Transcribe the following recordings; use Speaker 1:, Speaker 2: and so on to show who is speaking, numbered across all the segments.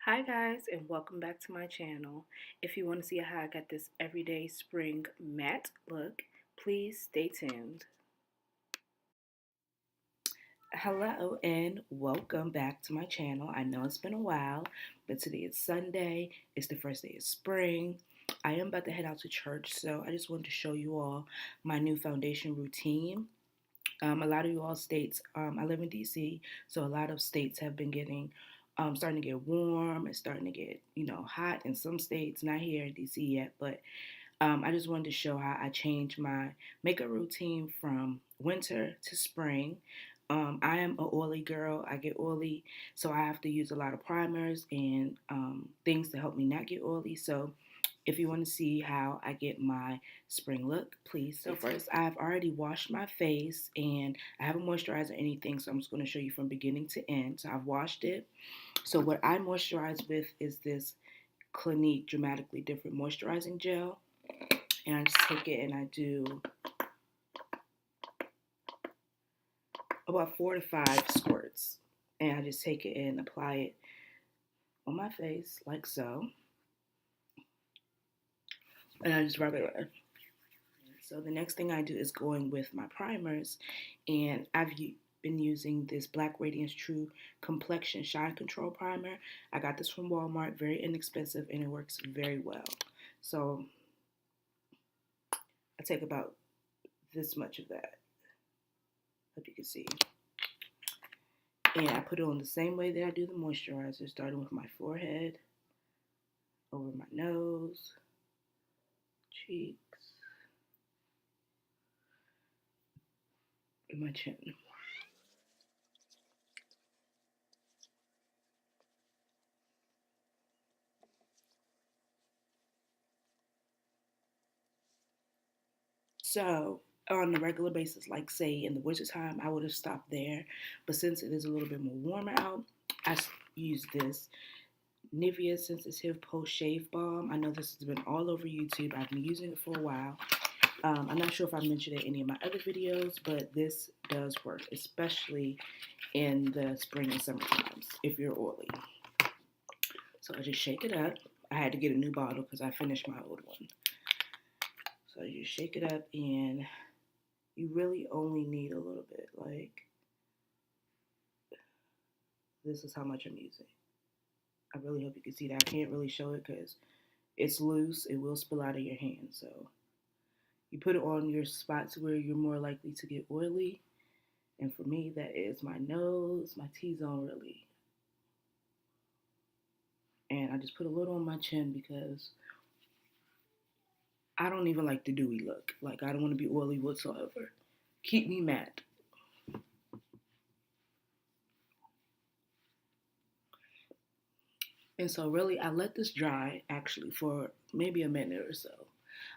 Speaker 1: Hi guys, and welcome back to my channel. If you want to see how I got this everyday spring matte look, please stay tuned. Hello and welcome back to my channel. I know it's been a while, but today is Sunday. It's the first day of spring. I am about to head out to church, so I just wanted to show you all my new foundation routine. A lot of you all states, I live in DC, so a lot of states have been getting, starting to get warm. It's starting to get, hot in some states, not here in DC yet, but I just wanted to show how I changed my makeup routine from winter to spring. I am an oily girl. I get oily, so I have to use a lot of primers and things to help me not get oily. So if you want to see how I get my spring look, please. So first, I've already washed my face and I haven't moisturized or anything, so I'm just going to show you from beginning to end. So I've washed it. So what I moisturize with is this Clinique Dramatically Different Moisturizing Gel. And I just take it and I do about 4 to 5 squirts. And I just take it and apply it on my face like so. And I just rub it in. So the next thing I do is go in with my primers. And I've been using this Black Radiance True Complexion Shine Control Primer. I got this from Walmart, very inexpensive, and it works very well. So I take about this much of that. Hope you can see. And I put it on the same way that I do the moisturizer, starting with my forehead, over my nose, cheeks, and my chin. So on a regular basis, like say in the wintertime, I would have stopped there. But since it is a little bit more warmer out, I use this Nivea Sensitive Post Shave Balm. I know this has been all over YouTube. I've been using it for a while. I'm not sure if I mentioned it in any of my other videos, but this does work, especially in the spring and summer times if you're oily. So I just shake it up. I had to get a new bottle because I finished my old one. So you shake it up and you really only need a little bit. Like, this is how much I'm using. I really hope you can see that. I can't really show it because it's loose. It will spill out of your hand. So you put it on your spots where you're more likely to get oily. And for me, that is my nose, my T-zone really. And I just put a little on my chin because I don't even like the dewy look. Like, I don't want to be oily whatsoever. Keep me matte. And so really, I let this dry actually for maybe a minute or so.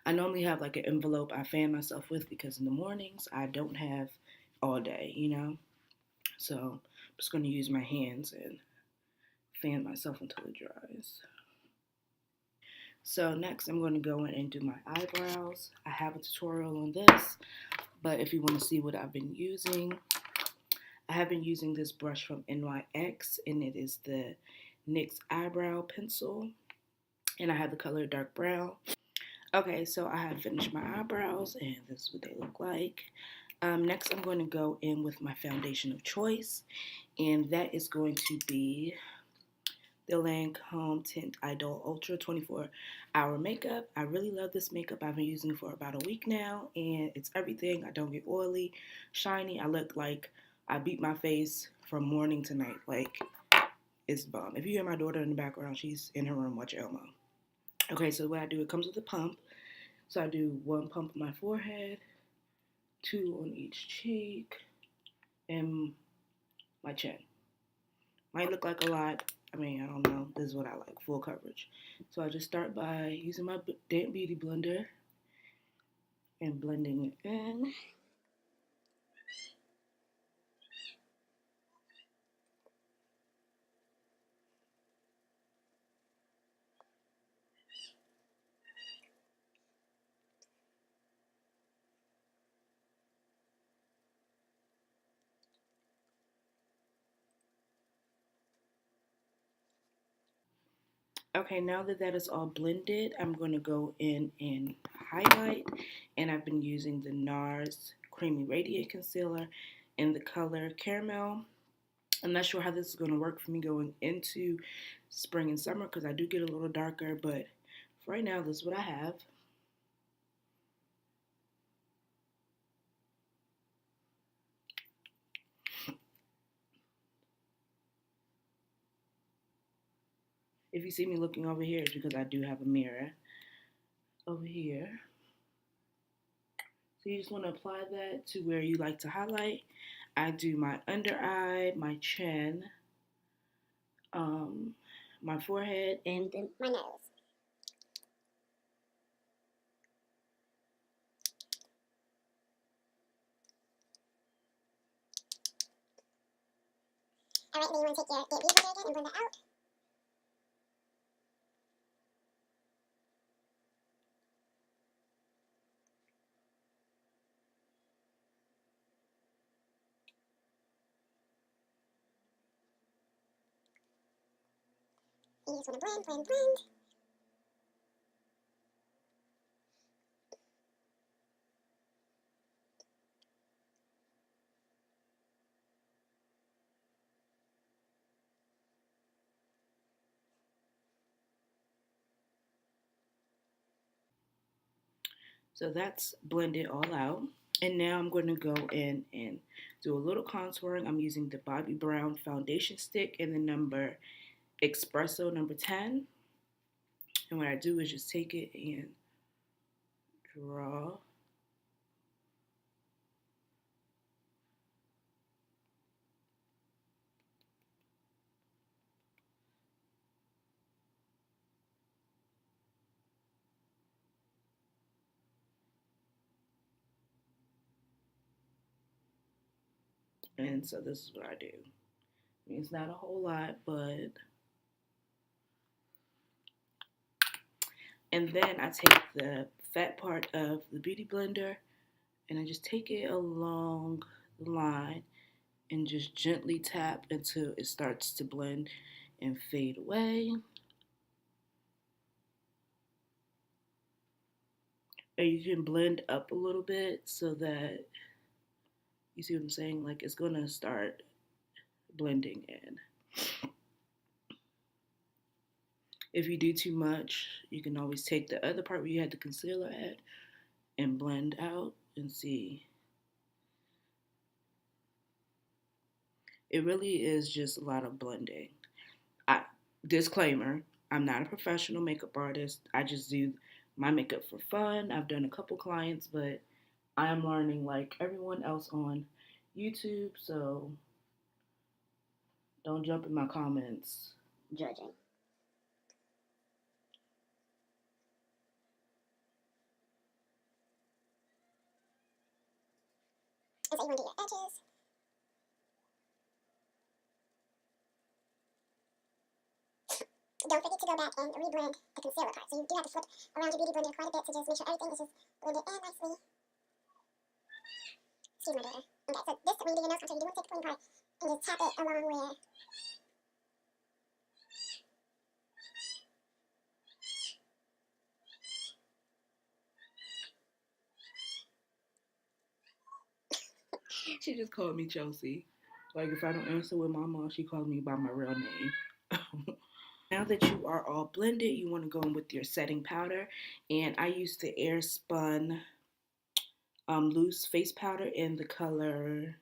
Speaker 1: I normally have like an envelope I fan myself with because in the mornings I don't have all day. So I'm just going to use my hands and fan myself until it dries. So next I'm going to go in and do my eyebrows. I have a tutorial on this, but if you want to see what I've been using, I have been using this brush from NYX, and it is the NYX eyebrow pencil, and I have the color dark brown. Okay, so I have finished my eyebrows, and this is what they look like. Next, I'm going to go in with my foundation of choice, and that is going to be the Lancome Tint Idol Ultra 24-hour makeup. I really love this makeup. I've been using it for about a week now, and it's everything. I don't get oily, shiny. I look like I beat my face from morning to night. Like, it's bomb. If you hear my daughter in the background, she's in her room watching Elmo. Okay, so what I do, it comes with a pump. So I do 1 pump on my forehead, 2 on each cheek, and my chin. Might look like a lot. I mean, I don't know. This is what I like, full coverage. So I just start by using my damp beauty blender and blending it in. Okay, now that that is all blended, I'm going to go in and highlight. And I've been using the NARS Creamy Radiant Concealer in the color Caramel. I'm not sure how this is going to work for me going into spring and summer because I do get a little darker, but for right now, this is what I have. If you see me looking over here, it's because I do have a mirror over here. So you just want to apply that to where you like to highlight. I do my under eye, my chin, um, my forehead, and then my nose. Alright, then you want to take your beauty blender again and blend that out. You just want to blend, blend, blend. So that's blended all out. And now I'm going to go in and do a little contouring. I'm using the Bobbi Brown foundation stick in the number Espresso number 10. And what I do is just take it and draw. And so this is what I do. I mean, it's not a whole lot, but. And then I take the fat part of the beauty blender and I just take it along the line and just gently tap until it starts to blend and fade away. And you can blend up a little bit so that you see what I'm saying? Like it's gonna start blending in. If you do too much, you can always take the other part where you had the concealer at and blend out and see. It really is just a lot of blending. I, disclaimer, I'm not a professional makeup artist. I just do my makeup for fun. I've done a couple clients, but I am learning like everyone else on YouTube, so don't jump in my comments judging. And so you want to do your edges. Don't forget to go back and reblend the concealer part. So you do have to flip around your beauty blender quite a bit to just make sure everything is just blended in nicely. Excuse my daughter. Okay, so this, when you do your nose contour, you do want to take the pointy part and just tap it along where. She just called me Chelsea. Like if I don't answer with my mom, she calls me by my real name. Now that you are all blended, you want to go in with your setting powder. And I use the Airspun loose face powder in the color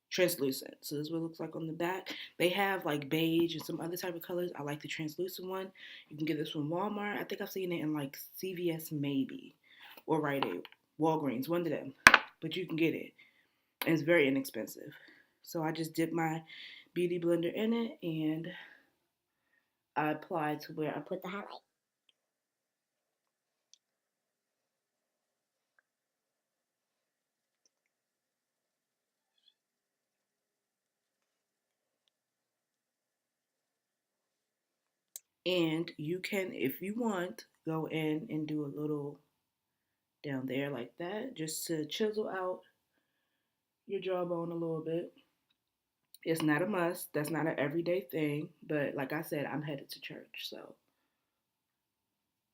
Speaker 1: translucent. So this is what it looks like on the back. They have like beige and some other type of colors. I like the translucent one. You can get this from Walmart. I think I've seen it in like CVS maybe, or Rite Aid, Walgreens, one of them. But you can get it. And it's very inexpensive. So I just dip my beauty blender in it and I apply to where I put the highlight. And you can, if you want, go in and do a little down there like that, just to chisel out your jawbone a little bit. It's not a must. That's not an everyday thing. But like I said, I'm headed to church, so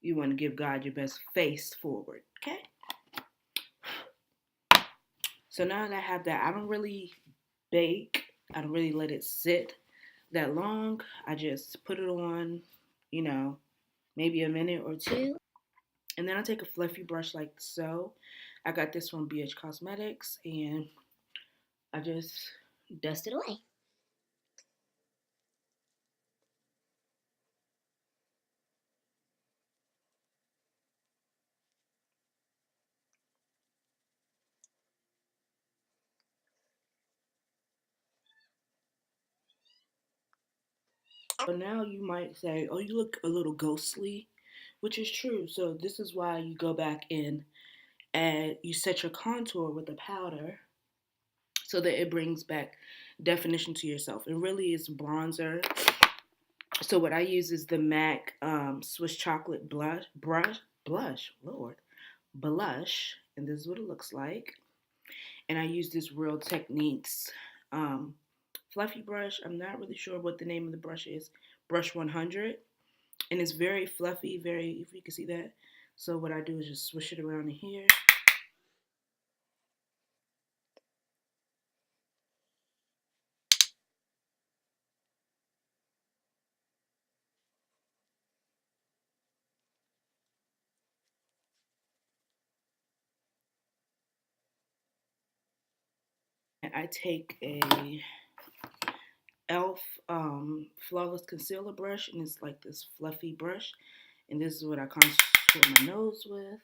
Speaker 1: You want to give God your best face forward, okay? So now that I have that, I don't really bake. I don't really let it sit that long. I just put it on, maybe a minute or two. And then I take a fluffy brush like so. I got this from BH Cosmetics, and I just dust it away. So now you might say, oh, you look a little ghostly, which is true. So this is why you go back in and you set your contour with the powder so that it brings back definition to yourself. It really is bronzer. So what I use is the MAC Swiss Chocolate blush, and this is what it looks like. And I use this Real Techniques um, fluffy brush. I'm not really sure what the name of the brush is. Brush 100, and it's very fluffy, if you can see that. So what I do is just swish it around in here. And I take a e.l.f. Flawless Concealer brush, and it's like this fluffy brush. And this is what I contour my nose with.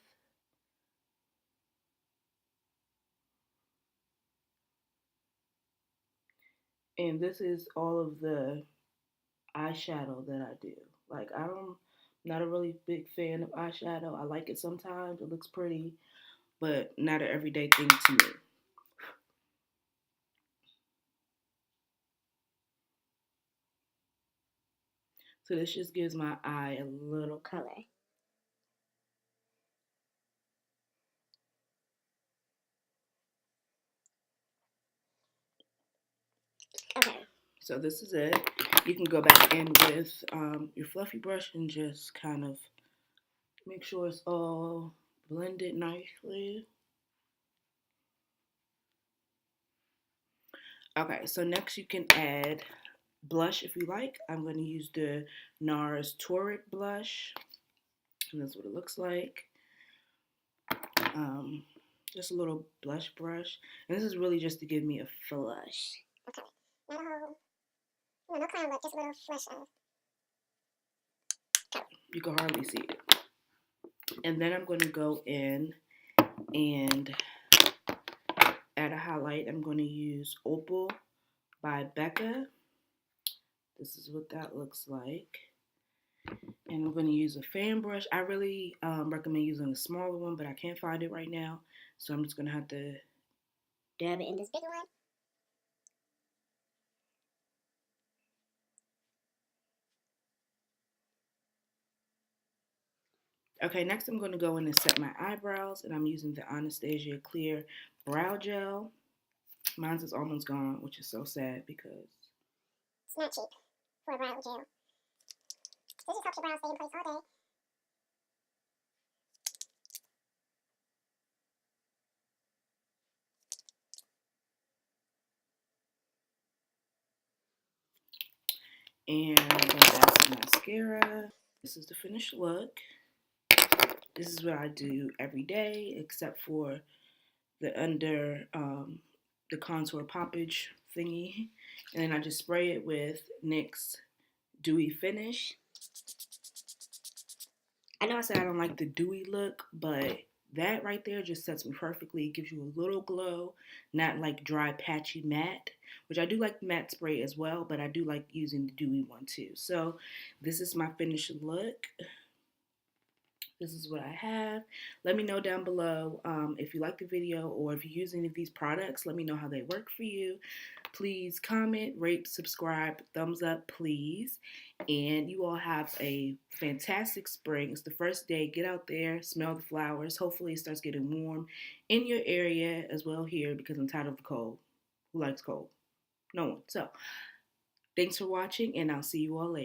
Speaker 1: And this is all of the eyeshadow that I do. Like, not a really big fan of eyeshadow. I like it sometimes. It looks pretty, but not an everyday thing to me. So this just gives my eye a little color. Okay. So this is it. You can go back in with your fluffy brush and just kind of make sure it's all blended nicely. Okay, so next you can add blush if you like. I'm going to use the NARS Torrid blush. And that's what it looks like. Just a little blush brush. And this is really just to give me a flush. Okay. Not a whole, no crown, but just a little flush of color. You can hardly see it. And then I'm going to go in and add a highlight. I'm going to use Opal by Becca. This is what that looks like. And I'm going to use a fan brush. I really recommend using a smaller one, but I can't find it right now. So I'm just going to have to dab it in this bigger one. Okay, next I'm going to go in and set my eyebrows, and I'm using the Anastasia Clear Brow Gel. Mine's is almost gone, which is so sad because it's not cheap for a brow gel. This just helps your brows stay in place all day. And I'm going to add some mascara. This is the finished look. This is what I do every day, except for the under the contour poppage thingy. And then I just spray it with NYX Dewy Finish. I know I said I don't like the dewy look, but that right there just sets me perfectly. It gives you a little glow, not like dry, patchy matte, which I do like matte spray as well, but I do like using the dewy one too. So this is my finished look. This is what I have. Let me know down below if you like the video or if you use any of these products. Let me know how they work for you. Please comment, rate, subscribe, thumbs up, please. And you all have a fantastic spring. It's the first day. Get out there, smell the flowers. Hopefully it starts getting warm in your area as well here because I'm tired of the cold. Who likes cold? No one. So thanks for watching, and I'll see you all later.